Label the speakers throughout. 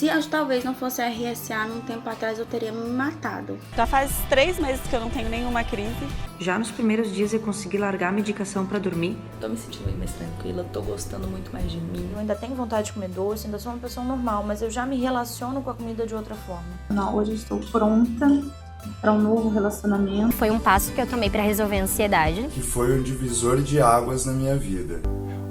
Speaker 1: Se talvez não fosse a RSA, num tempo atrás eu teria me matado.
Speaker 2: Já faz 3 meses que eu não tenho nenhuma crise.
Speaker 3: Já nos primeiros dias eu consegui largar a medicação pra dormir.
Speaker 4: Tô me sentindo bem mais tranquila, tô gostando muito mais de mim.
Speaker 5: Eu ainda tenho vontade de comer doce, ainda sou uma pessoa normal, mas eu já me relaciono com a comida de outra forma.
Speaker 6: Não, hoje eu estou pronta para um novo relacionamento.
Speaker 7: Foi um passo que eu tomei para resolver a ansiedade.
Speaker 8: Que foi um divisor de águas na minha vida.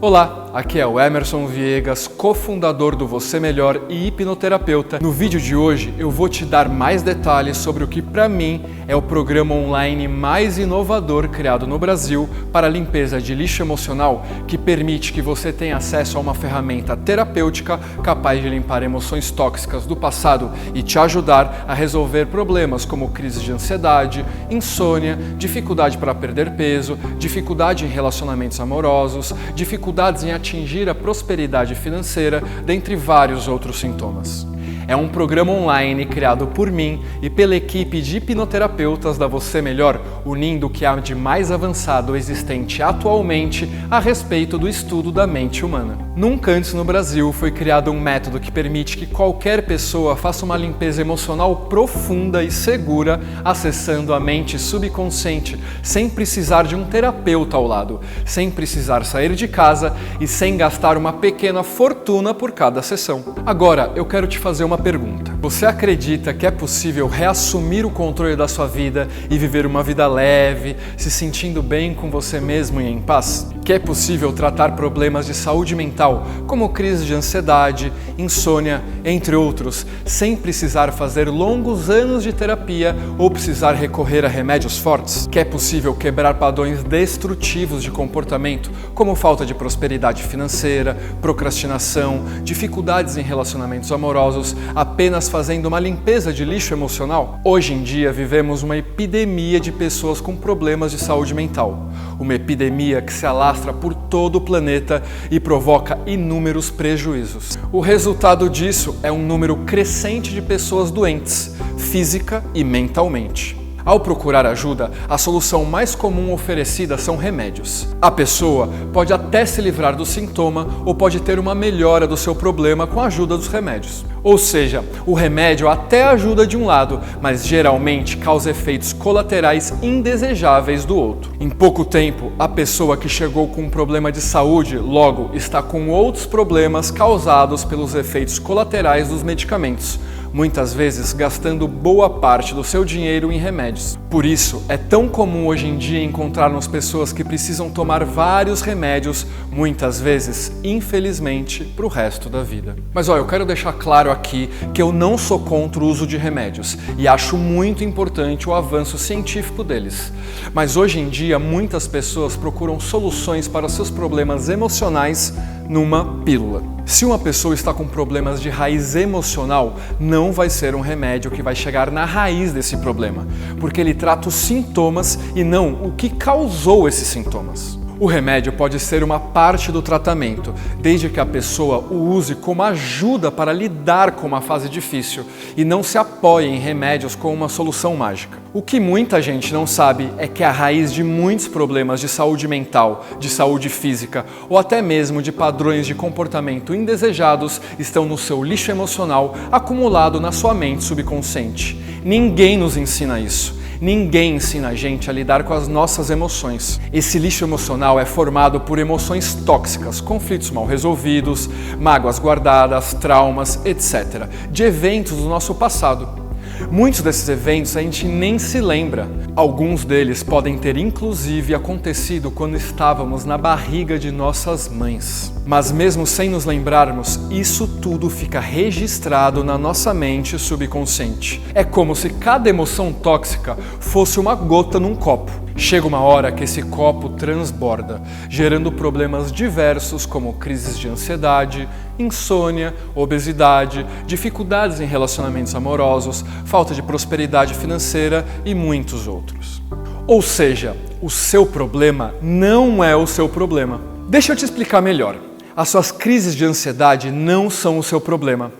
Speaker 9: Olá, aqui é o Emerson Viegas, cofundador do Você Melhor e hipnoterapeuta. No vídeo de hoje eu vou te dar mais detalhes sobre o que para mim é o programa online mais inovador criado no Brasil para a limpeza de lixo emocional, que permite que você tenha acesso a uma ferramenta terapêutica capaz de limpar emoções tóxicas do passado e te ajudar a resolver problemas como crises de ansiedade, insônia, dificuldade para perder peso, dificuldade em relacionamentos amorosos, dificuldades em atingir a prosperidade financeira, dentre vários outros sintomas. É um programa online criado por mim e pela equipe de hipnoterapeutas da Você Melhor, unindo o que há de mais avançado existente atualmente a respeito do estudo da mente humana. Nunca antes no Brasil foi criado um método que permite que qualquer pessoa faça uma limpeza emocional profunda e segura, acessando a mente subconsciente, sem precisar de um terapeuta ao lado, sem precisar sair de casa e sem gastar uma pequena fortuna por cada sessão. Agora, eu quero te fazer uma pergunta. Você acredita que é possível reassumir o controle da sua vida e viver uma vida leve, se sentindo bem com você mesmo e em paz? Que é possível tratar problemas de saúde mental, como crise de ansiedade, insônia, entre outros, sem precisar fazer longos anos de terapia ou precisar recorrer a remédios fortes? Que é possível quebrar padrões destrutivos de comportamento, como falta de prosperidade financeira, procrastinação, dificuldades em relacionamentos amorosos, apenas fazendo uma limpeza de lixo emocional? Hoje em dia vivemos uma epidemia de pessoas com problemas de saúde mental. Uma epidemia que se alastra por todo o planeta e provoca inúmeros prejuízos. O resultado disso é um número crescente de pessoas doentes, física e mentalmente. Ao procurar ajuda, a solução mais comum oferecida são remédios. A pessoa pode até se livrar do sintoma ou pode ter uma melhora do seu problema com a ajuda dos remédios. Ou seja, o remédio até ajuda de um lado, mas geralmente causa efeitos colaterais indesejáveis do outro. Em pouco tempo, a pessoa que chegou com um problema de saúde logo está com outros problemas causados pelos efeitos colaterais dos medicamentos, muitas vezes gastando boa parte do seu dinheiro em remédios. Por isso, é tão comum hoje em dia encontrarmos pessoas que precisam tomar vários remédios, muitas vezes, infelizmente, para o resto da vida. Mas olha, eu quero deixar claro aqui que eu não sou contra o uso de remédios e acho muito importante o avanço científico deles. Mas hoje em dia, muitas pessoas procuram soluções para seus problemas emocionais numa pílula. Se uma pessoa está com problemas de raiz emocional, não vai ser um remédio que vai chegar na raiz desse problema, porque ele trata os sintomas e não o que causou esses sintomas. O remédio pode ser uma parte do tratamento, desde que a pessoa o use como ajuda para lidar com uma fase difícil e não se apoie em remédios como uma solução mágica. O que muita gente não sabe é que a raiz de muitos problemas de saúde mental, de saúde física ou até mesmo de padrões de comportamento indesejados estão no seu lixo emocional acumulado na sua mente subconsciente. Ninguém nos ensina isso. Ninguém ensina a gente a lidar com as nossas emoções. Esse lixo emocional é formado por emoções tóxicas, conflitos mal resolvidos, mágoas guardadas, traumas, etc., de eventos do nosso passado. Muitos desses eventos a gente nem se lembra. Alguns deles podem ter inclusive acontecido quando estávamos na barriga de nossas mães. Mas mesmo sem nos lembrarmos, isso tudo fica registrado na nossa mente subconsciente. É como se cada emoção tóxica fosse uma gota num copo. Chega uma hora que esse copo transborda, gerando problemas diversos como crises de ansiedade, insônia, obesidade, dificuldades em relacionamentos amorosos, falta de prosperidade financeira e muitos outros. Ou seja, o seu problema não é o seu problema. Deixa eu te explicar melhor. As suas crises de ansiedade não são o seu problema.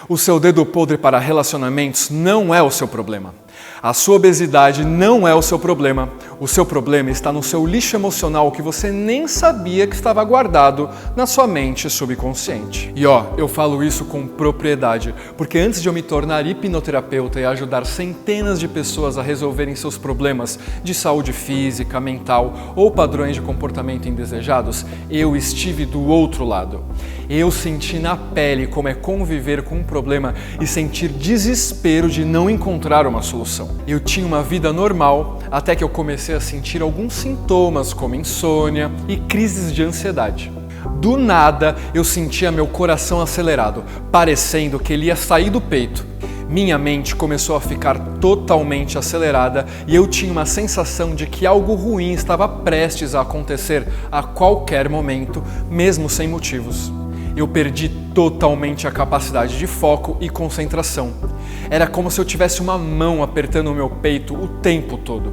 Speaker 9: O seu dedo podre para relacionamentos não é o seu problema. A sua obesidade não é o seu problema. O seu problema está no seu lixo emocional que você nem sabia que estava guardado na sua mente subconsciente. E eu falo isso com propriedade, porque antes de eu me tornar hipnoterapeuta e ajudar centenas de pessoas a resolverem seus problemas de saúde física, mental ou padrões de comportamento indesejados, eu estive do outro lado. Eu senti na pele como é conviver com um problema e sentir desespero de não encontrar uma solução. Eu tinha uma vida normal até que eu comecei a sentir alguns sintomas como insônia e crises de ansiedade. Do nada, eu sentia meu coração acelerado, parecendo que ele ia sair do peito. Minha mente começou a ficar totalmente acelerada e eu tinha uma sensação de que algo ruim estava prestes a acontecer a qualquer momento, mesmo sem motivos. Eu perdi totalmente a capacidade de foco e concentração. Era como se eu tivesse uma mão apertando o meu peito o tempo todo.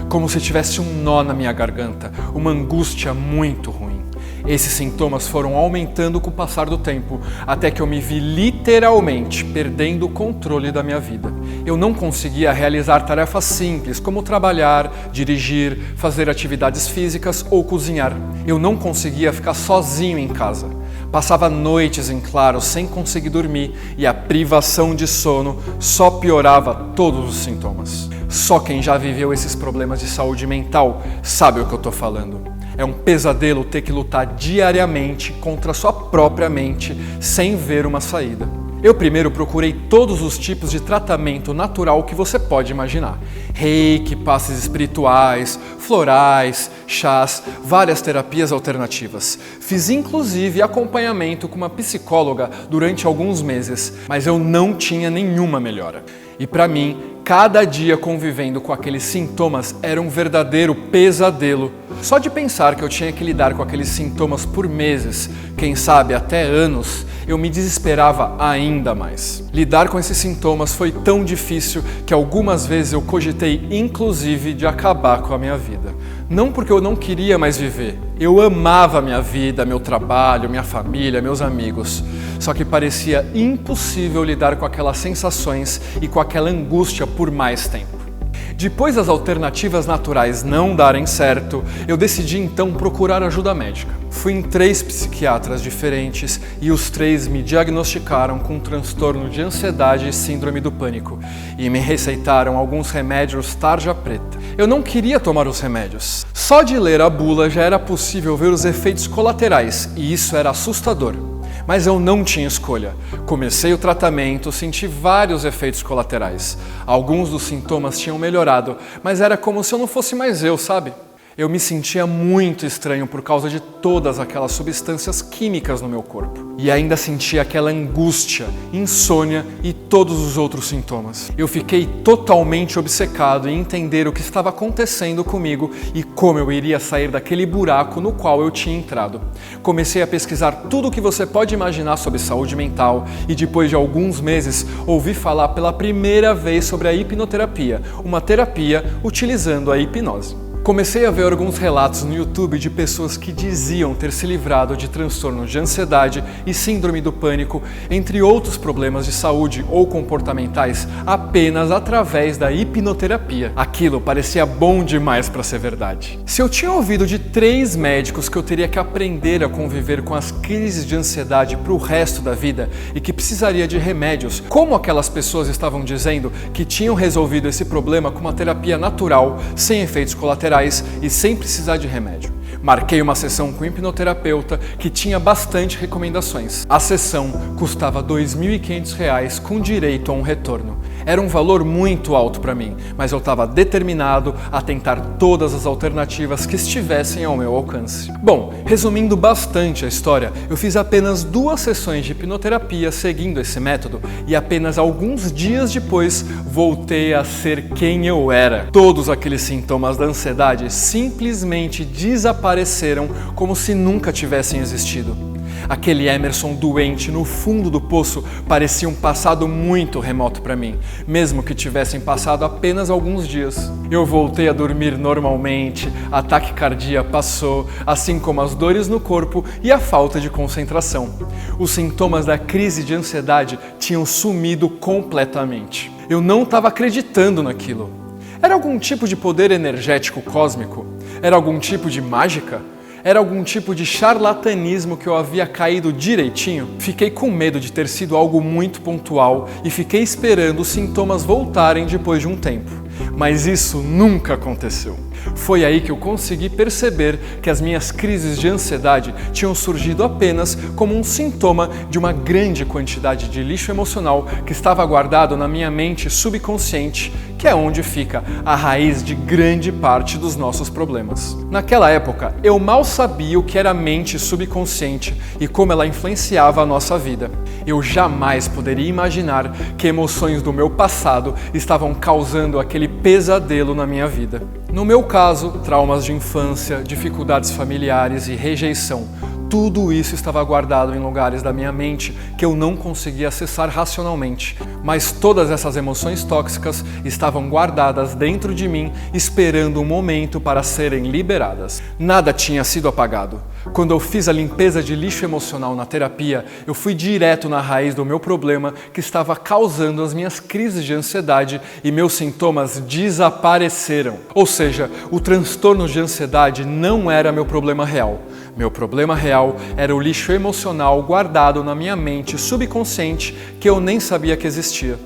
Speaker 9: Como se tivesse um nó na minha garganta, uma angústia muito ruim. Esses sintomas foram aumentando com o passar do tempo, até que eu me vi literalmente perdendo o controle da minha vida. Eu não conseguia realizar tarefas simples, como trabalhar, dirigir, fazer atividades físicas ou cozinhar. Eu não conseguia ficar sozinho em casa. Passava noites em claro sem conseguir dormir e a privação de sono só piorava todos os sintomas. Só quem já viveu esses problemas de saúde mental sabe o que eu estou falando. É um pesadelo ter que lutar diariamente contra a sua própria mente sem ver uma saída. Eu primeiro procurei todos os tipos de tratamento natural que você pode imaginar. Reiki, passes espirituais, florais, chás, várias terapias alternativas. Fiz inclusive acompanhamento com uma psicóloga durante alguns meses, mas eu não tinha nenhuma melhora. E para mim, cada dia convivendo com aqueles sintomas era um verdadeiro pesadelo. Só de pensar que eu tinha que lidar com aqueles sintomas por meses, quem sabe até anos, eu me desesperava ainda mais. Lidar com esses sintomas foi tão difícil que algumas vezes eu cogitei inclusive de acabar com a minha vida. Não porque eu não queria mais viver. Eu amava a minha vida, meu trabalho, minha família, meus amigos. Só que parecia impossível lidar com aquelas sensações e com aquela angústia por mais tempo. Depois das alternativas naturais não darem certo, eu decidi então procurar ajuda médica. Fui em 3 psiquiatras diferentes e os 3 me diagnosticaram com um transtorno de ansiedade e síndrome do pânico e me receitaram alguns remédios tarja preta. Eu não queria tomar os remédios. Só de ler a bula já era possível ver os efeitos colaterais e isso era assustador. Mas eu não tinha escolha. Comecei o tratamento, senti vários efeitos colaterais. Alguns dos sintomas tinham melhorado, mas era como se eu não fosse mais eu, sabe? Eu me sentia muito estranho por causa de todas aquelas substâncias químicas no meu corpo. E ainda sentia aquela angústia, insônia e todos os outros sintomas. Eu fiquei totalmente obcecado em entender o que estava acontecendo comigo e como eu iria sair daquele buraco no qual eu tinha entrado. Comecei a pesquisar tudo o que você pode imaginar sobre saúde mental e depois de alguns meses ouvi falar pela primeira vez sobre a hipnoterapia, uma terapia utilizando a hipnose. Comecei a ver alguns relatos no YouTube de pessoas que diziam ter se livrado de transtornos de ansiedade e síndrome do pânico, entre outros problemas de saúde ou comportamentais, apenas através da hipnoterapia. Aquilo parecia bom demais para ser verdade. Se eu tinha ouvido de 3 médicos que eu teria que aprender a conviver com as crises de ansiedade para o resto da vida e que precisaria de remédios, como aquelas pessoas estavam dizendo que tinham resolvido esse problema com uma terapia natural, sem efeitos colaterais, e sem precisar de remédio. Marquei uma sessão com um hipnoterapeuta que tinha bastante recomendações. A sessão custava R$ 2.500 com direito a um retorno. Era um valor muito alto para mim, mas eu estava determinado a tentar todas as alternativas que estivessem ao meu alcance. Bom, resumindo bastante a história, eu fiz apenas 2 sessões de hipnoterapia seguindo esse método e apenas alguns dias depois voltei a ser quem eu era. Todos aqueles sintomas da ansiedade simplesmente desapareceram como se nunca tivessem existido. Aquele Emerson doente no fundo do poço parecia um passado muito remoto para mim, mesmo que tivessem passado apenas alguns dias. Eu voltei a dormir normalmente, a taquicardia passou, assim como as dores no corpo e a falta de concentração. Os sintomas da crise de ansiedade tinham sumido completamente. Eu não estava acreditando naquilo. Era algum tipo de poder energético cósmico? Era algum tipo de mágica? Era algum tipo de charlatanismo que eu havia caído direitinho? Fiquei com medo de ter sido algo muito pontual e fiquei esperando os sintomas voltarem depois de um tempo. Mas isso nunca aconteceu. Foi aí que eu consegui perceber que as minhas crises de ansiedade tinham surgido apenas como um sintoma de uma grande quantidade de lixo emocional que estava guardado na minha mente subconsciente, que é onde fica a raiz de grande parte dos nossos problemas. Naquela época, eu mal sabia o que era a mente subconsciente e como ela influenciava a nossa vida. Eu jamais poderia imaginar que emoções do meu passado estavam causando aquele pesadelo na minha vida. No meu caso, traumas de infância, dificuldades familiares e rejeição. Tudo isso estava guardado em lugares da minha mente que eu não conseguia acessar racionalmente. Mas todas essas emoções tóxicas estavam guardadas dentro de mim, esperando um momento para serem liberadas. Nada tinha sido apagado. Quando eu fiz a limpeza de lixo emocional na terapia, eu fui direto na raiz do meu problema que estava causando as minhas crises de ansiedade e meus sintomas desapareceram. Ou seja, o transtorno de ansiedade não era meu problema real. Meu problema real era o lixo emocional guardado na minha mente subconsciente que eu nem sabia que existia.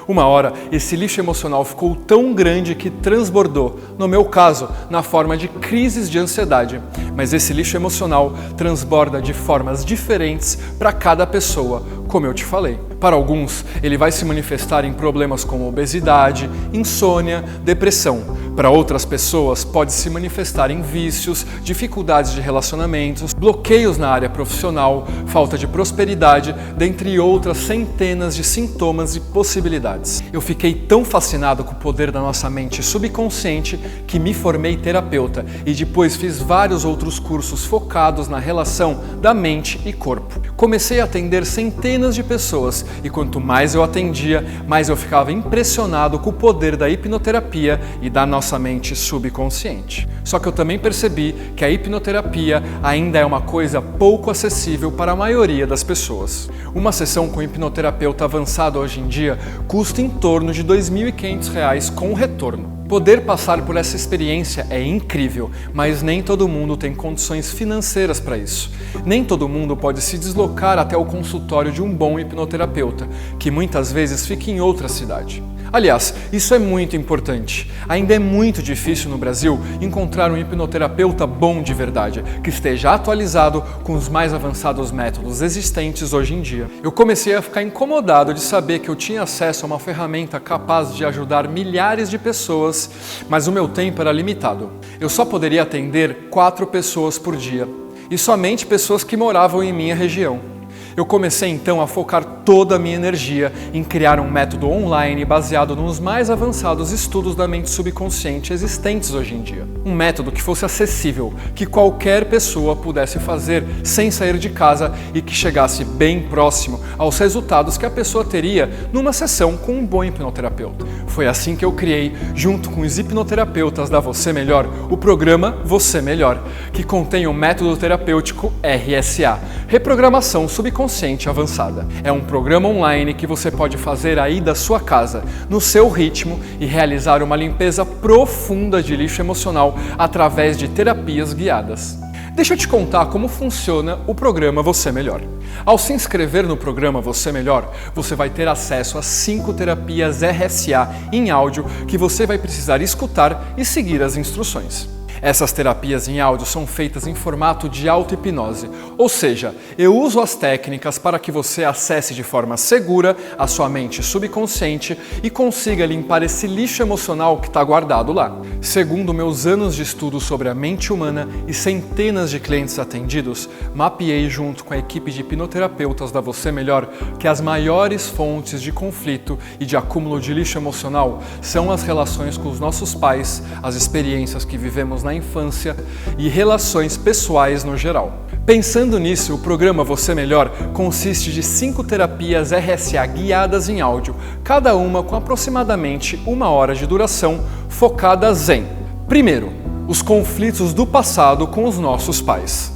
Speaker 9: Uma hora, esse lixo emocional ficou tão grande que transbordou, no meu caso, na forma de crises de ansiedade. Mas esse lixo emocional transborda de formas diferentes para cada pessoa, como eu te falei. Para alguns, ele vai se manifestar em problemas como obesidade, insônia, depressão. Para outras pessoas, pode se manifestar em vícios, dificuldades de relacionamentos, bloqueios na área profissional, falta de prosperidade, dentre outras centenas de sintomas e possibilidades. Eu fiquei tão fascinado com o poder da nossa mente subconsciente que me formei terapeuta e depois fiz vários outros cursos focados na relação da mente e corpo. Comecei a atender centenas de pessoas e quanto mais eu atendia, mais eu ficava impressionado com o poder da hipnoterapia e da nossa mente subconsciente. Só que eu também percebi que a hipnoterapia ainda é uma coisa pouco acessível para a maioria das pessoas. Uma sessão com hipnoterapeuta avançado hoje em dia custa em torno de R$ 2.500 com retorno. Poder passar por essa experiência é incrível, mas nem todo mundo tem condições financeiras para isso. Nem todo mundo pode se deslocar até o consultório de um bom hipnoterapeuta, que muitas vezes fica em outra cidade. Aliás, isso é muito importante. Ainda é muito difícil no Brasil encontrar um hipnoterapeuta bom de verdade, que esteja atualizado com os mais avançados métodos existentes hoje em dia. Eu comecei a ficar incomodado de saber que eu tinha acesso a uma ferramenta capaz de ajudar milhares de pessoas, mas o meu tempo era limitado. Eu só poderia atender 4 pessoas por dia, e somente pessoas que moravam em minha região. Eu comecei então a focar toda a minha energia em criar um método online baseado nos mais avançados estudos da mente subconsciente existentes hoje em dia. Um método que fosse acessível, que qualquer pessoa pudesse fazer sem sair de casa e que chegasse bem próximo aos resultados que a pessoa teria numa sessão com um bom hipnoterapeuta. Foi assim que eu criei, junto com os hipnoterapeutas da Você Melhor, o programa Você Melhor, que contém o método terapêutico RSA, Reprogramação Subconsciente Avançada. É um programa online que você pode fazer aí da sua casa, no seu ritmo e realizar uma limpeza profunda de lixo emocional através de terapias guiadas. Deixa eu te contar como funciona o programa Você Melhor. Ao se inscrever no programa Você Melhor, você vai ter acesso a 5 terapias RSA em áudio que você vai precisar escutar e seguir as instruções. Essas terapias em áudio são feitas em formato de auto-hipnose, ou seja, eu uso as técnicas para que você acesse de forma segura a sua mente subconsciente e consiga limpar esse lixo emocional que está guardado lá. Segundo meus anos de estudo sobre a mente humana e centenas de clientes atendidos, mapeei junto com a equipe de hipnoterapeutas da Você Melhor que as maiores fontes de conflito e de acúmulo de lixo emocional são as relações com os nossos pais, as experiências que vivemos na na infância e relações pessoais no geral. Pensando nisso, o programa Você Melhor consiste de 5 terapias RSA guiadas em áudio, cada uma com aproximadamente 1 hora de duração, focadas em: primeiro, os conflitos do passado com os nossos pais.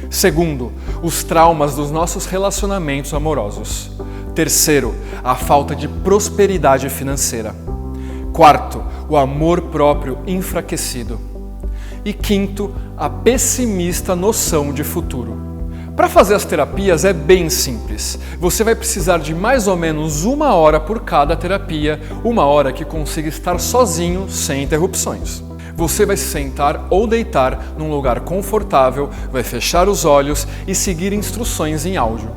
Speaker 9: Segundo, os traumas dos nossos relacionamentos amorosos. Terceiro, a falta de prosperidade financeira. Quarto, o amor próprio enfraquecido. E quinto, a pessimista noção de futuro. Para fazer as terapias é bem simples. Você vai precisar de mais ou menos 1 hora por cada terapia, 1 hora que consiga estar sozinho, sem interrupções. Você vai se sentar ou deitar num lugar confortável, vai fechar os olhos e seguir instruções em áudio.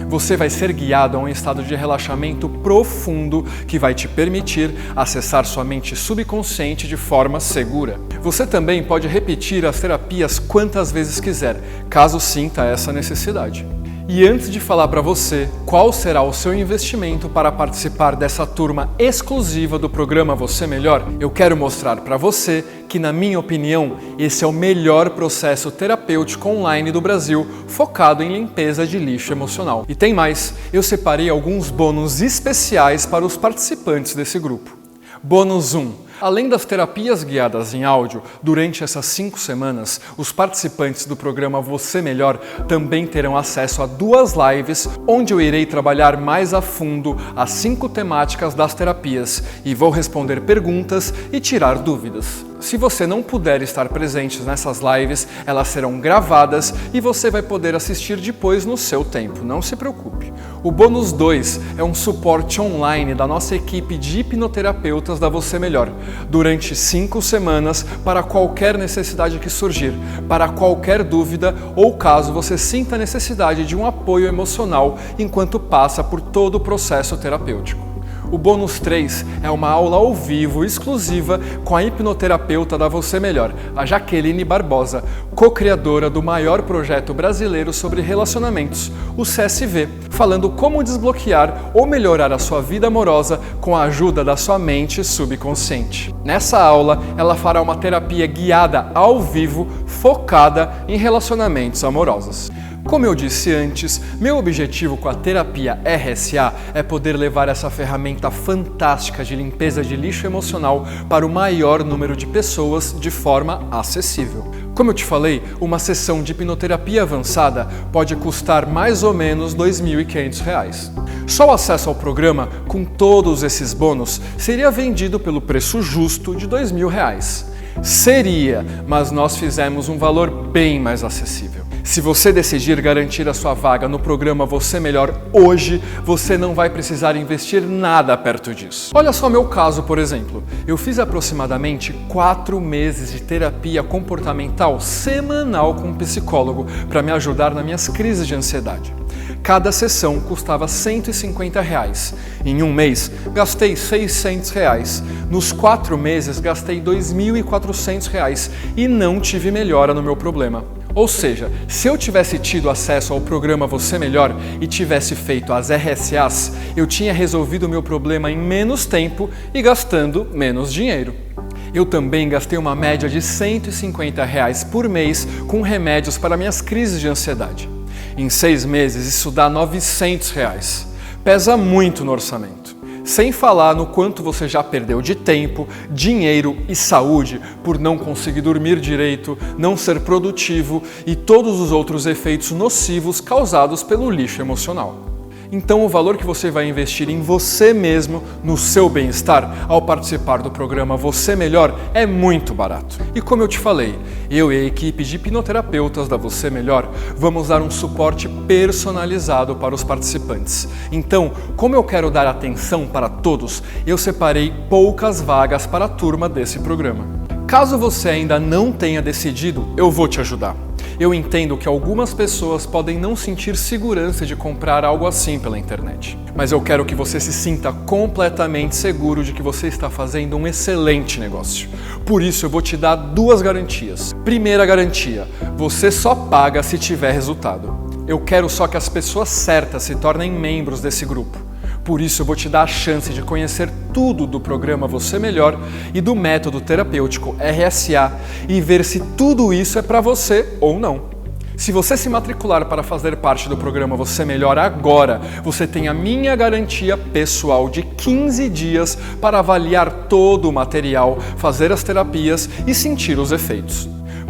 Speaker 9: Você vai ser guiado a um estado de relaxamento profundo que vai te permitir acessar sua mente subconsciente de forma segura. Você também pode repetir as terapias quantas vezes quiser, caso sinta essa necessidade. E antes de falar para você qual será o seu investimento para participar dessa turma exclusiva do programa Você Melhor, eu quero mostrar para você que, na minha opinião, esse é o melhor processo terapêutico online do Brasil focado em limpeza de lixo emocional. E tem mais, eu separei alguns bônus especiais para os participantes desse grupo. Bônus 1. Além das terapias guiadas em áudio, durante essas 5 semanas, os participantes do programa Você Melhor também terão acesso a 2 lives, onde eu irei trabalhar mais a fundo as 5 temáticas das terapias e vou responder perguntas e tirar dúvidas. Se você não puder estar presente nessas lives, elas serão gravadas e você vai poder assistir depois no seu tempo, não se preocupe. O bônus 2 é um suporte online da nossa equipe de hipnoterapeutas da Você Melhor, durante 5 semanas para qualquer necessidade que surgir, para qualquer dúvida ou caso você sinta necessidade de um apoio emocional enquanto passa por todo o processo terapêutico. O bônus 3 é uma aula ao vivo exclusiva com a hipnoterapeuta da Você Melhor, a Jaqueline Barbosa, co-criadora do maior projeto brasileiro sobre relacionamentos, o CSV, falando como desbloquear ou melhorar a sua vida amorosa com a ajuda da sua mente subconsciente. Nessa aula, ela fará uma terapia guiada ao vivo focada em relacionamentos amorosos. Como eu disse antes, meu objetivo com a terapia RSA é poder levar essa ferramenta fantástica de limpeza de lixo emocional para o maior número de pessoas de forma acessível. Como eu te falei, uma sessão de hipnoterapia avançada pode custar mais ou menos R$ 2.500. Só o acesso ao programa, com todos esses bônus, seria vendido pelo preço justo de R$ 2.000. Seria, mas nós fizemos um valor bem mais acessível. Se você decidir garantir a sua vaga no programa Você Melhor hoje, você não vai precisar investir nada perto disso. Olha só meu caso, por exemplo. Eu fiz aproximadamente 4 meses de terapia comportamental semanal com um psicólogo para me ajudar nas minhas crises de ansiedade. Cada sessão custava R$ 150. Em um mês, gastei R$ 600. Nos 4 meses, gastei R$ 2.400 e não tive melhora no meu problema. Ou seja, se eu tivesse tido acesso ao programa Você Melhor e tivesse feito as RSAs, eu tinha resolvido o meu problema em menos tempo e gastando menos dinheiro. Eu também gastei uma média de R$ 150 por mês com remédios para minhas crises de ansiedade. Em 6 meses, isso dá R$ 900. Pesa muito no orçamento. Sem falar no quanto você já perdeu de tempo, dinheiro e saúde por não conseguir dormir direito, não ser produtivo e todos os outros efeitos nocivos causados pelo lixo emocional. Então o valor que você vai investir em você mesmo, no seu bem-estar, ao participar do programa Você Melhor é muito barato. E como eu te falei, eu e a equipe de hipnoterapeutas da Você Melhor vamos dar um suporte personalizado para os participantes. Então, como eu quero dar atenção para todos, eu separei poucas vagas para a turma desse programa. Caso você ainda não tenha decidido, eu vou te ajudar. Eu entendo que algumas pessoas podem não sentir segurança de comprar algo assim pela internet. Mas eu quero que você se sinta completamente seguro de que você está fazendo um excelente negócio. Por isso eu vou te dar 2 garantias. Primeira garantia, você só paga se tiver resultado. Eu quero só que as pessoas certas se tornem membros desse grupo. Por isso eu vou te dar a chance de conhecer tudo do programa Você Melhor e do método terapêutico RSA e ver se tudo isso é para você ou não. Se você se matricular para fazer parte do programa Você Melhor agora, você tem a minha garantia pessoal de 15 dias para avaliar todo o material, fazer as terapias e sentir os efeitos.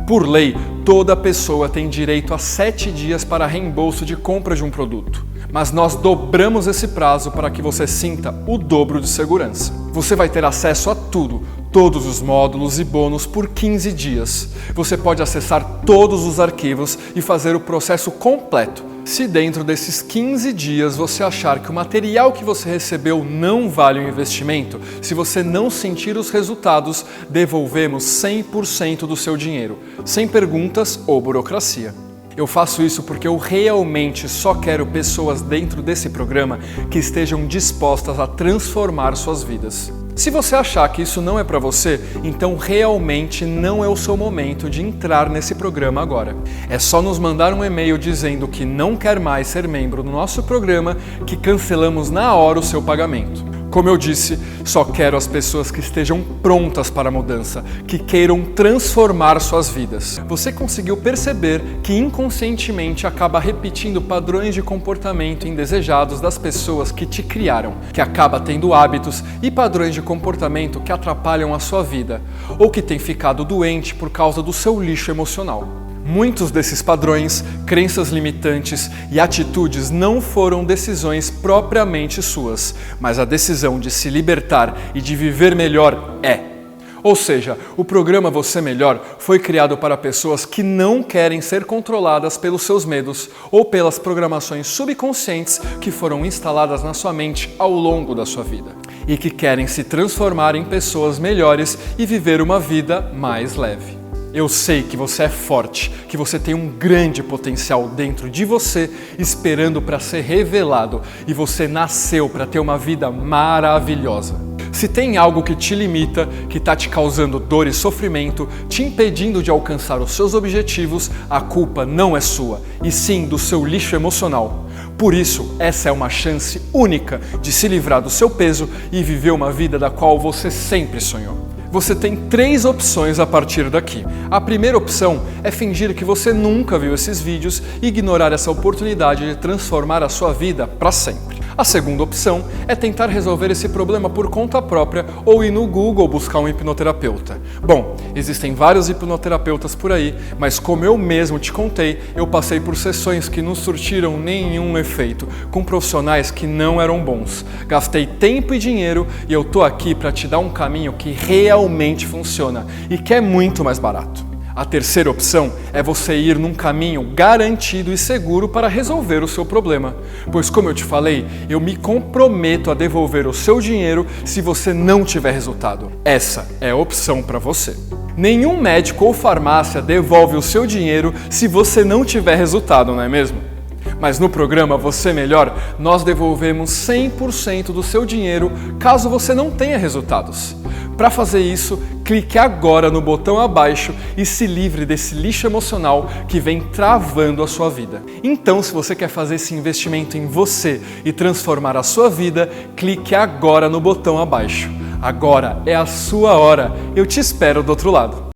Speaker 9: Por lei, toda pessoa tem direito a 7 dias para reembolso de compra de um produto. Mas nós dobramos esse prazo para que você sinta o dobro de segurança. Você vai ter acesso a tudo, todos os módulos e bônus por 15 dias. Você pode acessar todos os arquivos e fazer o processo completo. Se dentro desses 15 dias você achar que o material que você recebeu não vale o investimento, se você não sentir os resultados, devolvemos 100% do seu dinheiro, sem perguntas ou burocracia. Eu faço isso porque eu realmente só quero pessoas dentro desse programa que estejam dispostas a transformar suas vidas. Se você achar que isso não é para você, então realmente não é o seu momento de entrar nesse programa agora. É só nos mandar um e-mail dizendo que não quer mais ser membro do nosso programa que cancelamos na hora o seu pagamento. Como eu disse, só quero as pessoas que estejam prontas para a mudança, que queiram transformar suas vidas. Você conseguiu perceber que inconscientemente acaba repetindo padrões de comportamento indesejados das pessoas que te criaram, que acaba tendo hábitos e padrões de comportamento que atrapalham a sua vida, ou que tem ficado doente por causa do seu lixo emocional. Muitos desses padrões, crenças limitantes e atitudes não foram decisões propriamente suas, mas a decisão de se libertar e de viver melhor é. Ou seja, o programa Você Melhor foi criado para pessoas que não querem ser controladas pelos seus medos ou pelas programações subconscientes que foram instaladas na sua mente ao longo da sua vida e que querem se transformar em pessoas melhores e viver uma vida mais leve. Eu sei que você é forte, que você tem um grande potencial dentro de você esperando para ser revelado e você nasceu para ter uma vida maravilhosa. Se tem algo que te limita, que está te causando dor e sofrimento, te impedindo de alcançar os seus objetivos, a culpa não é sua, e sim do seu lixo emocional. Por isso, essa é uma chance única de se livrar do seu peso e viver uma vida da qual você sempre sonhou. Você tem 3 opções a partir daqui. A primeira opção é fingir que você nunca viu esses vídeos e ignorar essa oportunidade de transformar a sua vida para sempre. A segunda opção é tentar resolver esse problema por conta própria ou ir no Google buscar um hipnoterapeuta. Bom, existem vários hipnoterapeutas por aí, mas como eu mesmo te contei, eu passei por sessões que não surtiram nenhum efeito, com profissionais que não eram bons. Gastei tempo e dinheiro e eu tô aqui para te dar um caminho que realmente funciona e que é muito mais barato. A terceira opção é você ir num caminho garantido e seguro para resolver o seu problema. Pois, como eu te falei, eu me comprometo a devolver o seu dinheiro se você não tiver resultado. Essa é a opção para você. Nenhum médico ou farmácia devolve o seu dinheiro se você não tiver resultado, não é mesmo? Mas no programa Você Melhor, nós devolvemos 100% do seu dinheiro caso você não tenha resultados. Para fazer isso, clique agora no botão abaixo e se livre desse lixo emocional que vem travando a sua vida. Então, se você quer fazer esse investimento em você e transformar a sua vida, clique agora no botão abaixo. Agora é a sua hora. Eu te espero do outro lado.